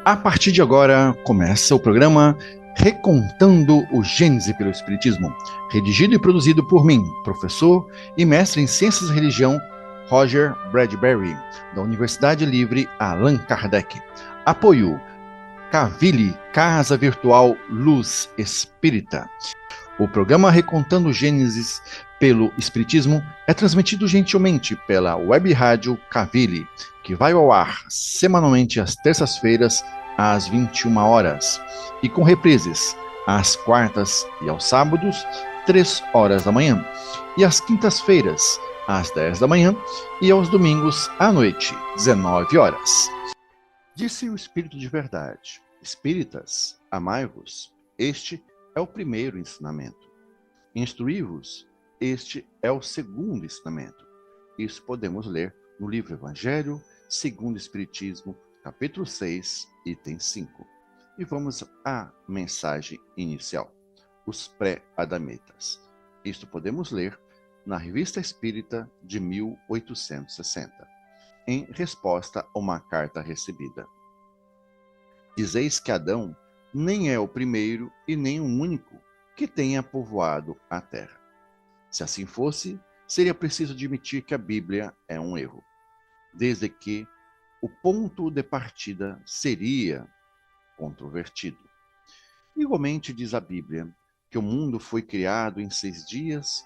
A partir de agora, começa o programa Recontando o Gênese pelo Espiritismo, redigido e produzido por mim, professor e mestre em Ciências e Religião, Roger Bradbury, da Universidade Livre Allan Kardec. Apoio Cavili, Casa Virtual Luz Espírita. O programa Recontando Gênesis pelo Espiritismo é transmitido gentilmente pela Web Rádio Cavili, que vai ao ar semanalmente às terças-feiras, às 21 horas, e com reprises às quartas e aos sábados, 3 horas da manhã, e às quintas-feiras, às 10 da manhã, e aos domingos à noite, 19 horas. Disse o Espírito de Verdade: Espíritas, amai-vos, este é o primeiro ensinamento. Instruí-vos, este é o segundo ensinamento. Isso podemos ler no livro Evangelho segundo o Espiritismo, capítulo 6, item 5. E vamos à mensagem inicial, os pré-adamitas. Isto podemos ler na Revista Espírita de 1860, em resposta a uma carta recebida. Dizeis que Adão nem é o primeiro e nem o único que tenha povoado a terra. Se assim fosse, seria preciso admitir que a Bíblia é um erro, desde que o ponto de partida seria controvertido. Igualmente diz a Bíblia que o mundo foi criado em 6 dias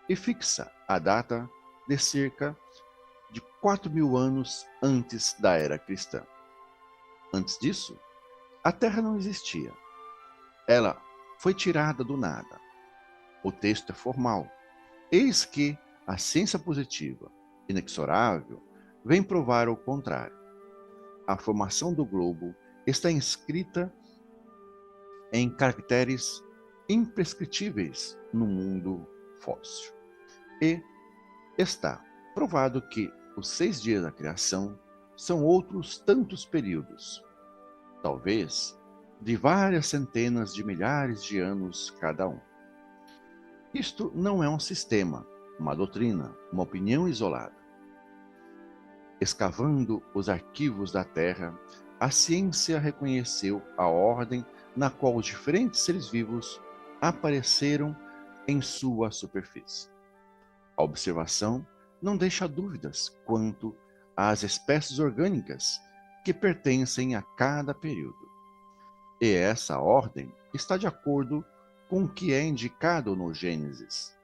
e fixa a data de cerca de 4.000 anos antes da era cristã. Antes disso, a Terra não existia. Ela foi tirada do nada. O texto é formal. Eis que a ciência positiva, inexorável, vem provar o contrário. A formação do globo está inscrita em caracteres imprescritíveis no mundo fóssil. E está provado que os 6 dias da criação são outros tantos períodos, talvez de várias centenas de milhares de anos cada um. Isto não é um sistema, uma doutrina, uma opinião isolada. Escavando os arquivos da Terra, a ciência reconheceu a ordem na qual os diferentes seres vivos apareceram em sua superfície. A observação não deixa dúvidas quanto às espécies orgânicas que pertencem a cada período. E essa ordem está de acordo com o que é indicado no Gênesis,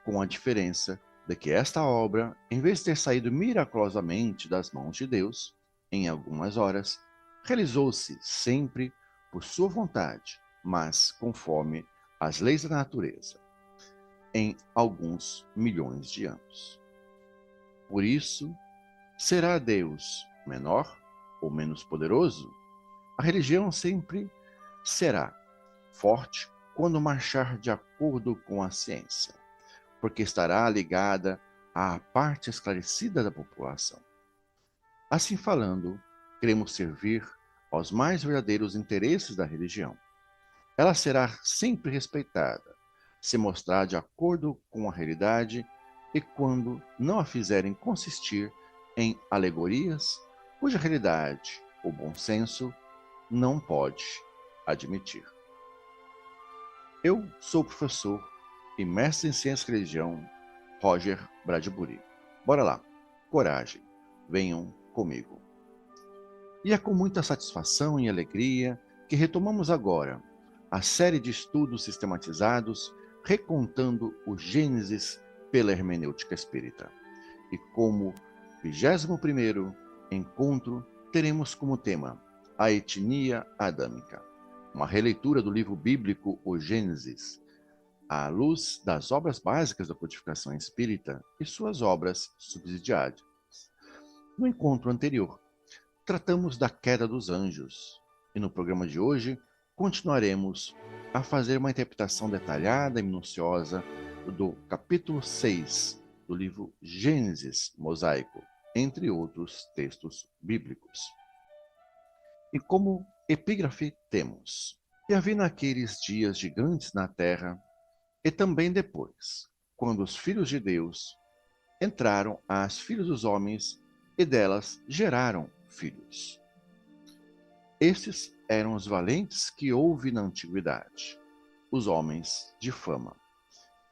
com a diferença de que esta obra, em vez de ter saído miraculosamente das mãos de Deus, em algumas horas, realizou-se sempre por sua vontade, mas conforme as leis da natureza, em alguns milhões de anos. Por isso, será Deus menor ou menos poderoso? A religião sempre será forte quando marchar de acordo com a ciência, porque estará ligada à parte esclarecida da população. Assim falando, queremos servir aos mais verdadeiros interesses da religião. Ela será sempre respeitada, se mostrar de acordo com a realidade e quando não a fizerem consistir em alegorias cuja realidade o bom senso não pode admitir. Eu sou o professor e mestre em Ciência e Religião, Roger Bradbury. Bora lá, coragem, venham comigo. E é com muita satisfação e alegria que retomamos agora a série de estudos sistematizados recontando o Gênesis pela hermenêutica espírita. E como 21º encontro, teremos como tema a etnia adâmica, uma releitura do livro bíblico O Gênesis, à luz das obras básicas da codificação espírita e suas obras subsidiárias. No encontro anterior, tratamos da queda dos anjos, e no programa de hoje continuaremos a fazer uma interpretação detalhada e minuciosa do capítulo 6 do livro Gênesis Mosaico, entre outros textos bíblicos. E como epígrafe temos: E havia naqueles dias gigantes na terra, e também depois, quando os filhos de Deus entraram às filhas dos homens, e delas geraram filhos. Estes eram os valentes que houve na antiguidade, os homens de fama.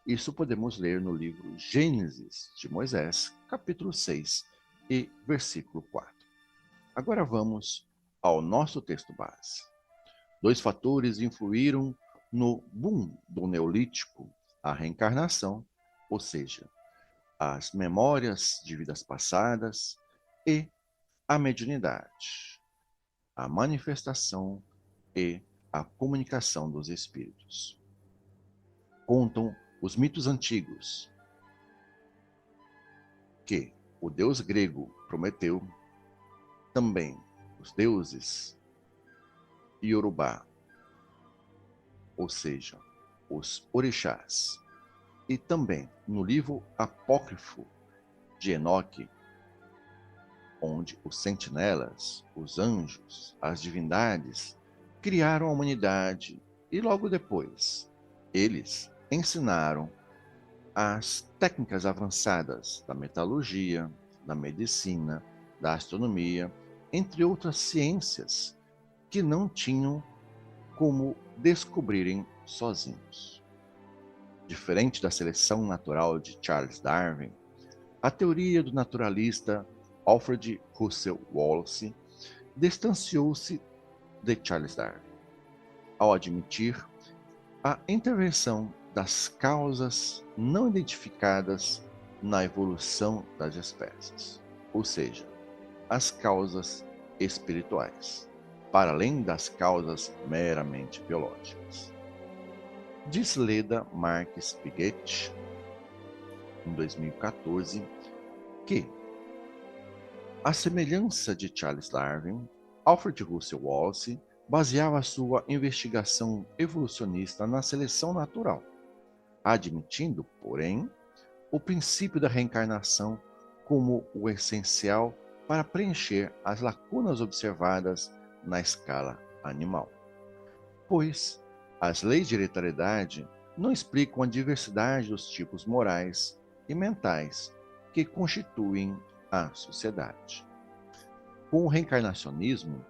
Isso podemos ler no livro Gênesis de Moisés, capítulo 6 e versículo 4. Agora vamos ao nosso texto base. Dois fatores influíram no boom do Neolítico: a reencarnação, ou seja, as memórias de vidas passadas, e a mediunidade, a manifestação e a comunicação dos espíritos. Contam os mitos antigos que o deus grego Prometeu, também os deuses Iorubá, ou seja, os orixás, e também no livro apócrifo de Enoque, onde os sentinelas, os anjos, as divindades criaram a humanidade e logo depois eles ensinaram as técnicas avançadas da metalurgia, da medicina, da astronomia, entre outras ciências que não tinham como descobrirem sozinhos. Diferente da seleção natural de Charles Darwin, a teoria do naturalista Alfred Russel Wallace distanciou-se de Charles Darwin, ao admitir a intervenção das causas não identificadas na evolução das espécies, ou seja, as causas espirituais, para além das causas meramente biológicas. Diz Leda Marques Piquet, em 2014, que, à semelhança de Charles Darwin, Alfred Russel Wallace baseava sua investigação evolucionista na seleção natural, admitindo, porém, o princípio da reencarnação como o essencial para preencher as lacunas observadas na escala animal. Pois as leis de hereditariedade não explicam a diversidade dos tipos morais e mentais que constituem a sociedade. Com o reencarnacionismo,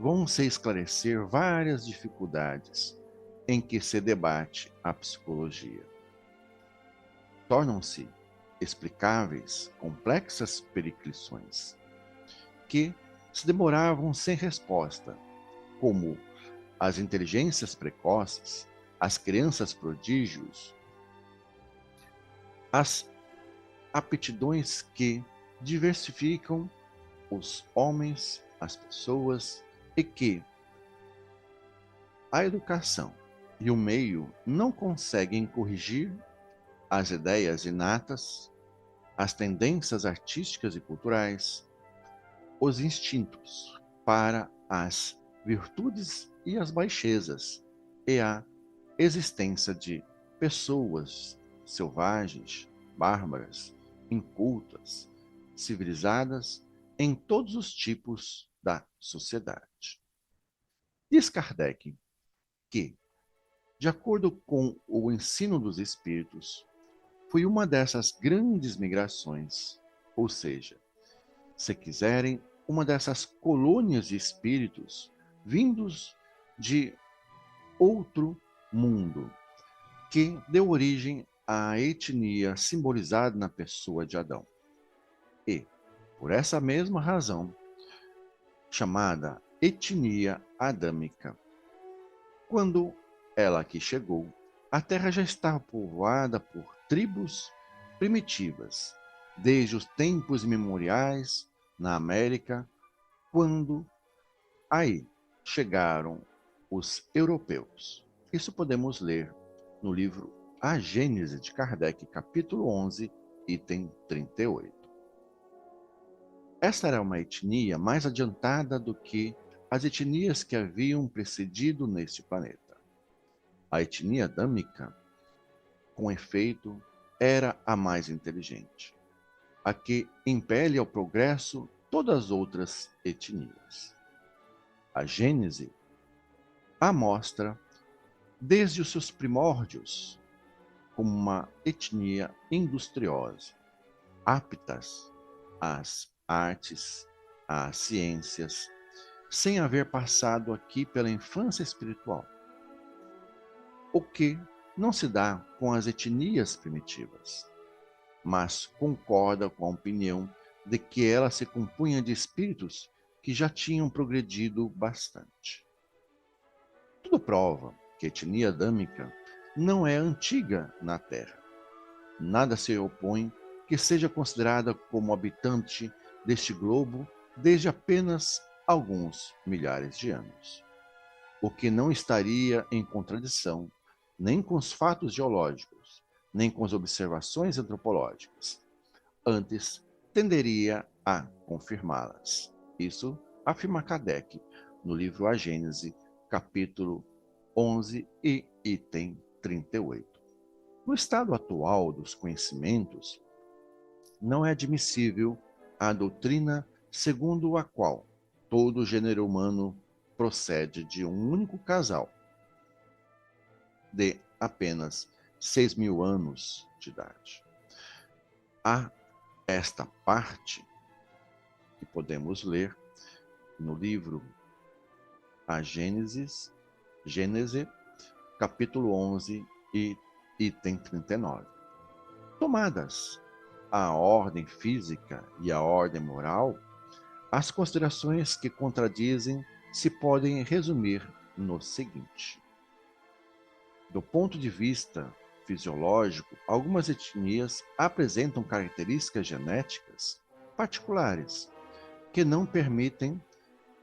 vão-se esclarecer várias dificuldades em que se debate a psicologia. Tornam-se explicáveis complexas periclições que se demoravam sem resposta, como as inteligências precoces, as crianças prodígios, as aptidões que diversificam os homens, as pessoas, e que a educação e o meio não conseguem corrigir as ideias inatas, as tendências artísticas e culturais, os instintos para as virtudes e as baixezas, e a existência de pessoas selvagens, bárbaras, incultas, civilizadas em todos os tipos da sociedade. Diz Kardec que, de acordo com o ensino dos espíritos, foi uma dessas grandes migrações, ou seja, se quiserem, uma dessas colônias de espíritos vindos de outro mundo, que deu origem à etnia simbolizada na pessoa de Adão. E, por essa mesma razão, chamada etnia adâmica. Quando ela aqui chegou, a Terra já estava povoada por tribos primitivas, desde os tempos imemoriais na América, quando aí chegaram os europeus. Isso podemos ler no livro A Gênese de Kardec, capítulo 11, item 38. Esta era uma etnia mais adiantada do que as etnias que haviam precedido neste planeta. A etnia adâmica, com efeito, era a mais inteligente, a que impele ao progresso todas as outras etnias. A Gênese a mostra, desde os seus primórdios, como uma etnia industriosa, aptas às artes, às ciências, sem haver passado aqui pela infância espiritual, o que não se dá com as etnias primitivas, mas concorda com a opinião de que ela se compunha de espíritos que já tinham progredido bastante. Tudo prova que a etnia adâmica não é antiga na Terra. Nada se opõe que seja considerada como habitante deste globo desde apenas alguns milhares de anos, o que não estaria em contradição nem com os fatos geológicos, nem com as observações antropológicas. Antes, tenderia a confirmá-las. Isso afirma Kardec no livro A Gênese, capítulo 11 e item 38. No estado atual dos conhecimentos, não é admissível a doutrina segundo a qual todo o gênero humano procede de um único casal de apenas 6.000 anos de idade. Há esta parte que podemos ler no livro A Gênese, capítulo 11 e item 39. Tomadas a ordem física e a ordem moral, as considerações que contradizem se podem resumir no seguinte: do ponto de vista fisiológico, algumas etnias apresentam características genéticas particulares que não permitem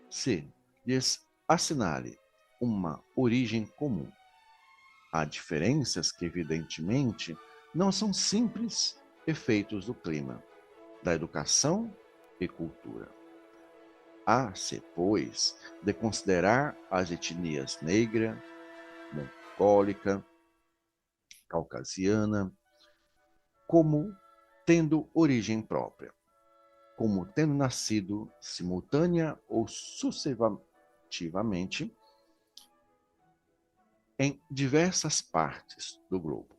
se lhes assinale uma origem comum. Há diferenças que, evidentemente, não são simples efeitos do clima, da educação e cultura. Há-se, pois, de considerar as etnias negra, mongólica, caucasiana, como tendo origem própria, como tendo nascido simultânea ou sucessivamente em diversas partes do globo.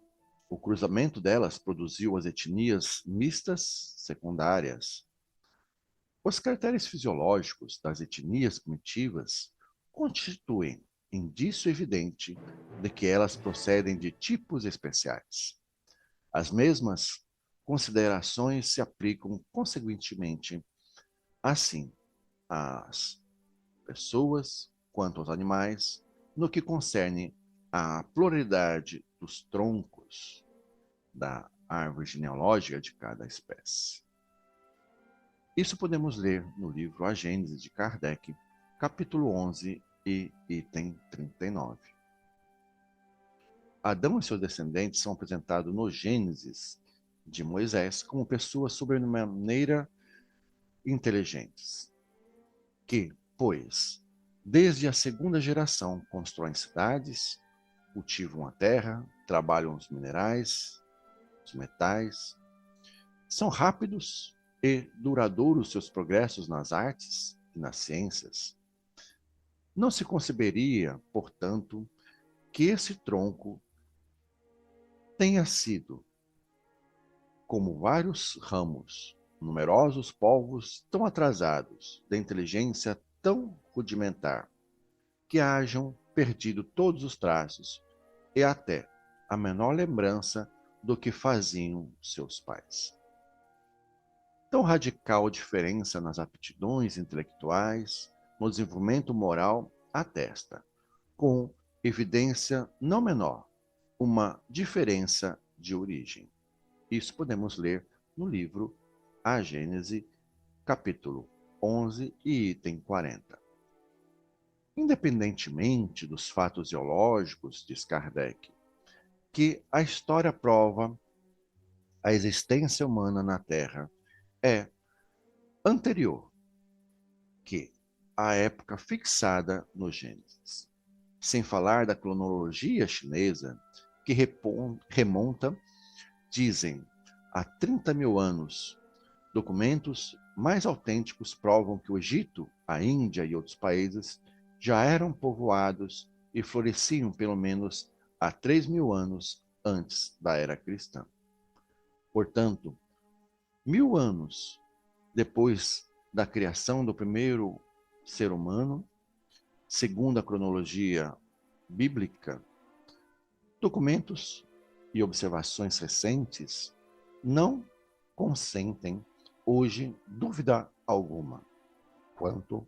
O cruzamento delas produziu as etnias mistas secundárias. Os caracteres fisiológicos das etnias primitivas constituem indício evidente de que elas procedem de tipos especiais. As mesmas considerações se aplicam, consequentemente, assim às pessoas quanto aos animais, no que concerne à pluralidade dos troncos da árvore genealógica de cada espécie. Isso podemos ler no livro A Gênese de Kardec, capítulo 11 e item 39. Adão e seus descendentes são apresentados no Gênesis de Moisés como pessoas sobremaneira inteligentes, que, pois, desde a segunda geração constroem cidades, cultivam a terra, trabalham os minerais, os metais, são rápidos e duradouros seus progressos nas artes e nas ciências. Não se conceberia, portanto, que esse tronco tenha sido, como vários ramos, numerosos povos tão atrasados, da inteligência tão rudimentar, que hajam perdido todos os traços e até a menor lembrança do que faziam seus pais. Tão radical diferença nas aptidões intelectuais, no desenvolvimento moral, atesta, com evidência não menor, uma diferença de origem. Isso podemos ler no livro A Gênese, capítulo 11 e item 40. Independentemente dos fatos geológicos, diz Kardec, que a história prova a existência humana na Terra é anterior que a época fixada no Gênesis, sem falar da cronologia chinesa, que remonta, dizem, há 30.000 anos. Documentos mais autênticos provam que o Egito, a Índia e outros países já eram povoados e floresciam pelo menos há 3.000 anos antes da era cristã. Portanto, 1.000 anos depois da criação do primeiro ser humano, segundo a cronologia bíblica, documentos e observações recentes não consentem hoje dúvida alguma quanto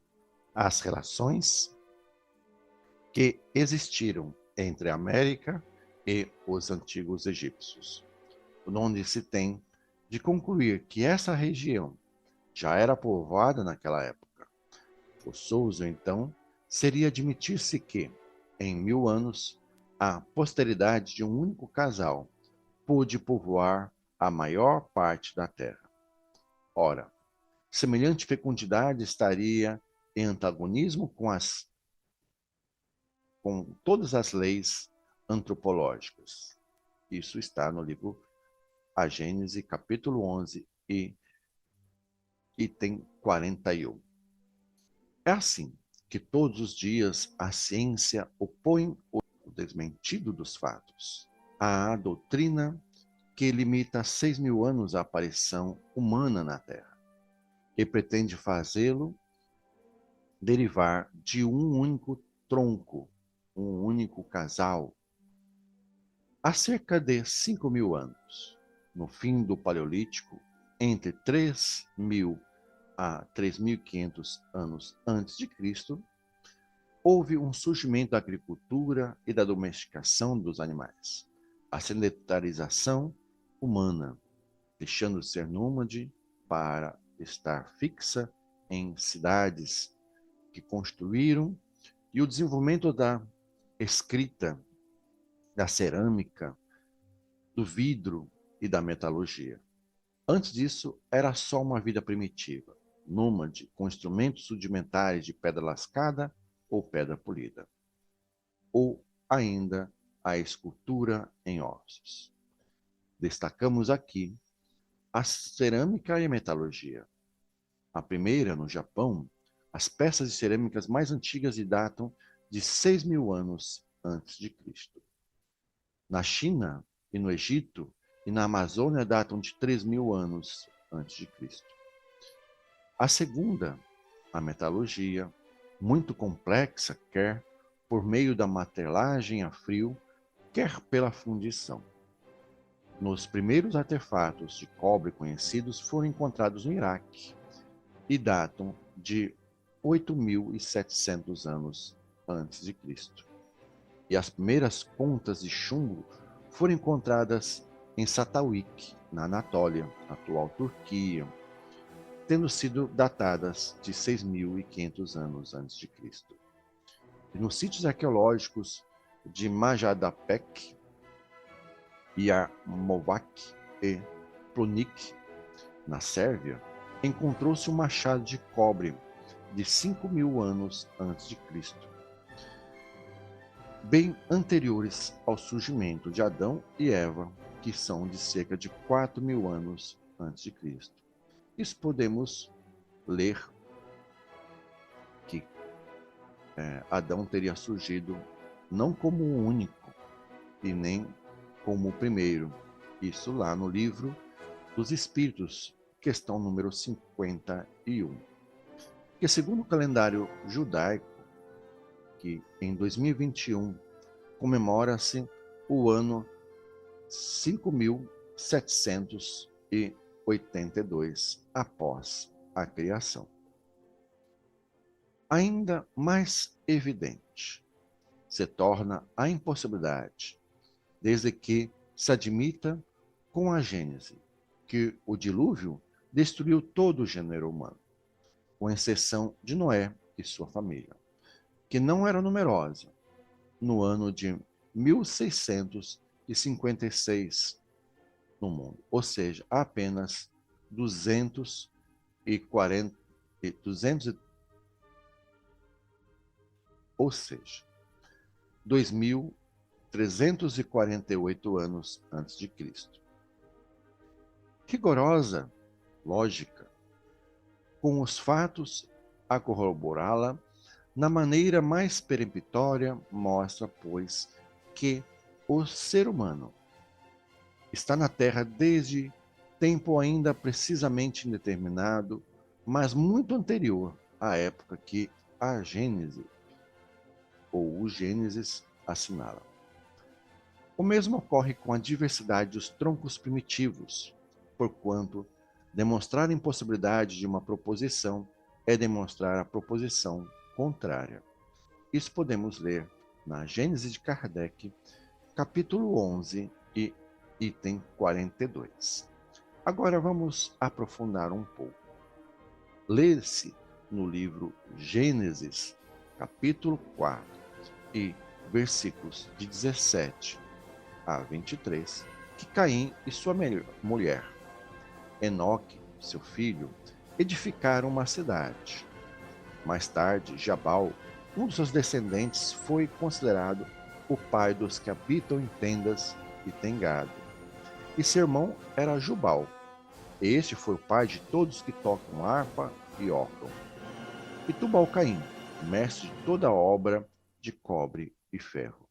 às relações que existiram entre a América e os antigos egípcios, onde se tem de concluir que essa região já era povoada naquela época. Forçoso, então, seria admitir-se que, em 1000 anos, a posteridade de um único casal pôde povoar a maior parte da terra. Ora, semelhante fecundidade estaria em antagonismo com todas as leis antropológicas. Isso está no livro A Gênese, capítulo 11 e item 41. É assim que todos os dias a ciência opõe o desmentido dos fatos à doutrina que limita a 6.000 anos a aparição humana na Terra e pretende fazê-lo derivar de um único tronco, um único casal. Há cerca de 5.000 anos, no fim do Paleolítico, entre 3.000 a 3.500 anos antes de Cristo, houve um surgimento da agricultura e da domesticação dos animais, a sedentarização humana, deixando de ser nômade para estar fixa em cidades que construíram, e o desenvolvimento da escrita, da cerâmica, do vidro e da metalurgia. Antes disso, era só uma vida primitiva, nômade, com instrumentos rudimentares de pedra lascada ou pedra polida, ou ainda a escultura em ossos. Destacamos aqui a cerâmica e a metalurgia. A primeira, no Japão, as peças de cerâmicas mais antigas datam de 6.000 anos antes de Cristo. Na China e no Egito e na Amazônia datam de 3.000 anos antes de Cristo. A segunda, a metalurgia, muito complexa, quer por meio da martelagem a frio, quer pela fundição. Nos primeiros artefatos de cobre conhecidos foram encontrados no Iraque e datam de 8.700 anos antes de Cristo. E as primeiras contas de chumbo foram encontradas em Satawik, na Anatólia, atual Turquia, tendo sido datadas de 6.500 anos antes de Cristo. E nos sítios arqueológicos de Majadapek, Jarmovac e Plonik, na Sérvia, encontrou-se um machado de cobre de 5.000 anos antes de Cristo, bem anteriores ao surgimento de Adão e Eva, que são de cerca de 4.000 anos antes de Cristo. Isso podemos ler que Adão teria surgido não como o único e nem como o primeiro. Isso lá no livro dos Espíritos, questão número 51. Que segundo o calendário judaico, que em 2021 comemora-se o ano 5.782 após a criação. Ainda mais evidente se torna a impossibilidade, desde que se admita com a Gênese que o dilúvio destruiu todo o gênero humano, com exceção de Noé e sua família, que não era numerosa, no ano de 1656 no mundo, ou seja, apenas 240, ou seja, 2.348 anos antes de Cristo. Rigorosa lógica, com os fatos a corroborá-la, na maneira mais peremptória, mostra, pois, que o ser humano está na Terra desde tempo ainda precisamente indeterminado, mas muito anterior à época que a Gênese, ou o Gênesis, assinala. O mesmo ocorre com a diversidade dos troncos primitivos, porquanto demonstrar a impossibilidade de uma proposição é demonstrar a proposição contrária. Isso podemos ler na Gênese de Kardec, capítulo 11 e item 42. Agora vamos aprofundar um pouco. Lê-se no livro Gênesis, capítulo 4 e versículos de 17 a 23, que Caim e sua mulher, Enoque, seu filho, edificaram uma cidade. Mais tarde, Jabal, um dos seus descendentes, foi considerado o pai dos que habitam em tendas e têm gado. E seu irmão era Jubal. Este foi o pai de todos que tocam harpa e órgão. E Tubal-Caim, mestre de toda a obra de cobre e ferro.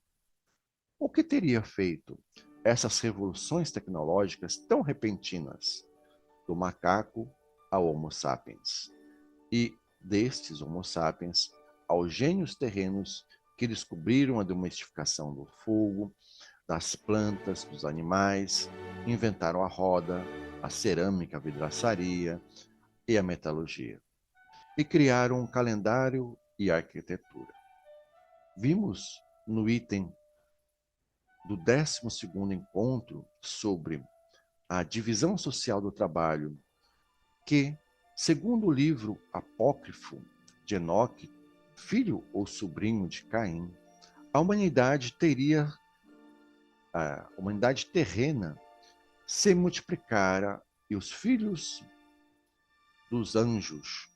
O que teria feito essas revoluções tecnológicas tão repentinas, do macaco ao Homo sapiens, e destes Homo sapiens aos gênios terrenos que descobriram a domesticação do fogo, das plantas, dos animais, inventaram a roda, a cerâmica, a vidraçaria e a metalurgia, e criaram um calendário e arquitetura. Vimos no item do 12º encontro sobre a divisão social do trabalho, que, segundo o livro apócrifo de Enoque, filho ou sobrinho de Caim, a humanidade terrena se multiplicara e os filhos dos anjos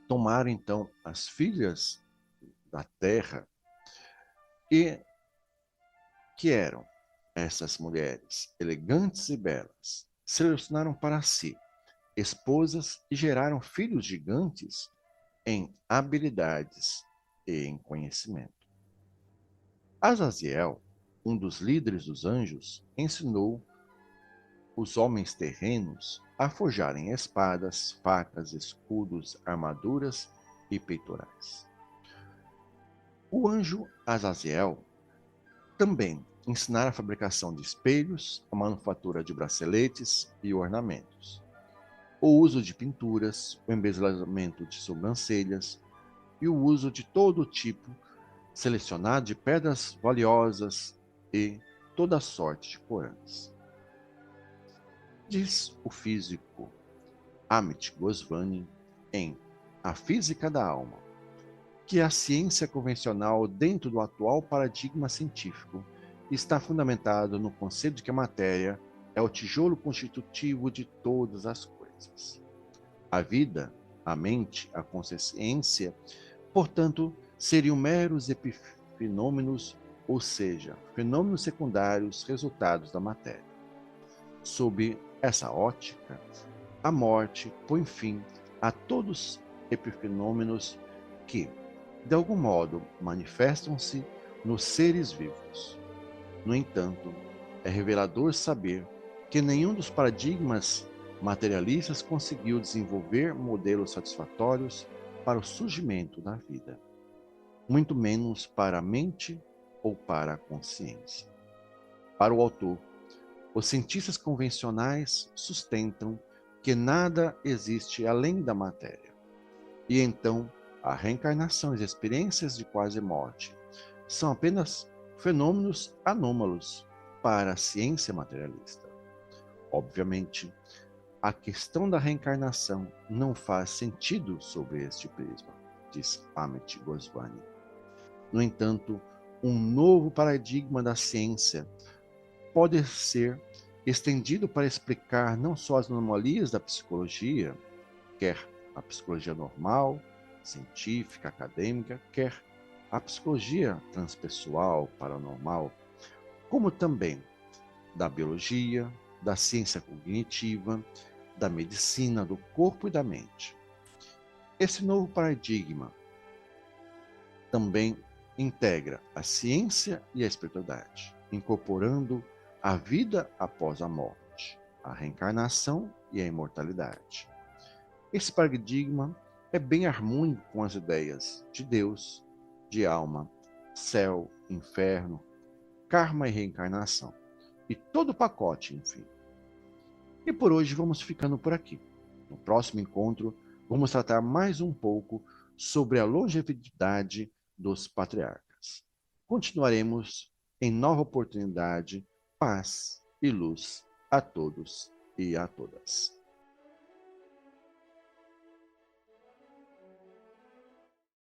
tomaram então as filhas da terra, e que eram essas mulheres elegantes e belas, selecionaram para si esposas e geraram filhos gigantes em habilidades e em conhecimento. Azaziel, um dos líderes dos anjos, ensinou os homens terrenos a forjarem espadas, facas, escudos, armaduras e peitorais. O anjo Azaziel também ensinara a fabricação de espelhos, a manufatura de braceletes e ornamentos, o uso de pinturas, o embesamento de sobrancelhas e o uso de todo tipo selecionado de pedras valiosas e toda sorte de corãs. Diz o físico Amit Goswami em A Física da Alma que a ciência convencional dentro do atual paradigma científico está fundamentado no conceito de que a matéria é o tijolo constitutivo de todas as coisas. A vida, a mente, a consciência, portanto, seriam meros epifenômenos, ou seja, fenômenos secundários resultados da matéria. Sob essa ótica, a morte põe fim a todos os epifenômenos que, de algum modo, manifestam-se nos seres vivos. No entanto, é revelador saber que nenhum dos paradigmas materialistas conseguiu desenvolver modelos satisfatórios para o surgimento da vida, muito menos para a mente ou para a consciência. Para o autor, os cientistas convencionais sustentam que nada existe além da matéria, e então a reencarnação e as experiências de quase morte são apenas fenômenos anômalos para a ciência materialista. Obviamente, a questão da reencarnação não faz sentido sob este prisma, diz Amit Goswami. No entanto, um novo paradigma da ciência pode ser estendido para explicar não só as anomalias da psicologia, quer a psicologia normal, científica, acadêmica, quer a psicologia transpessoal, paranormal, como também da biologia, da ciência cognitiva, da medicina do corpo e da mente. Esse novo paradigma também integra a ciência e a espiritualidade, incorporando a vida após a morte, a reencarnação e a imortalidade. Esse paradigma é bem harmônico com as ideias de Deus, de alma, céu, inferno, karma e reencarnação. E todo o pacote, enfim. E por hoje vamos ficando por aqui. No próximo encontro, vamos tratar mais um pouco sobre a longevidade dos patriarcas. Continuaremos em nova oportunidade. Paz e luz a todos e a todas.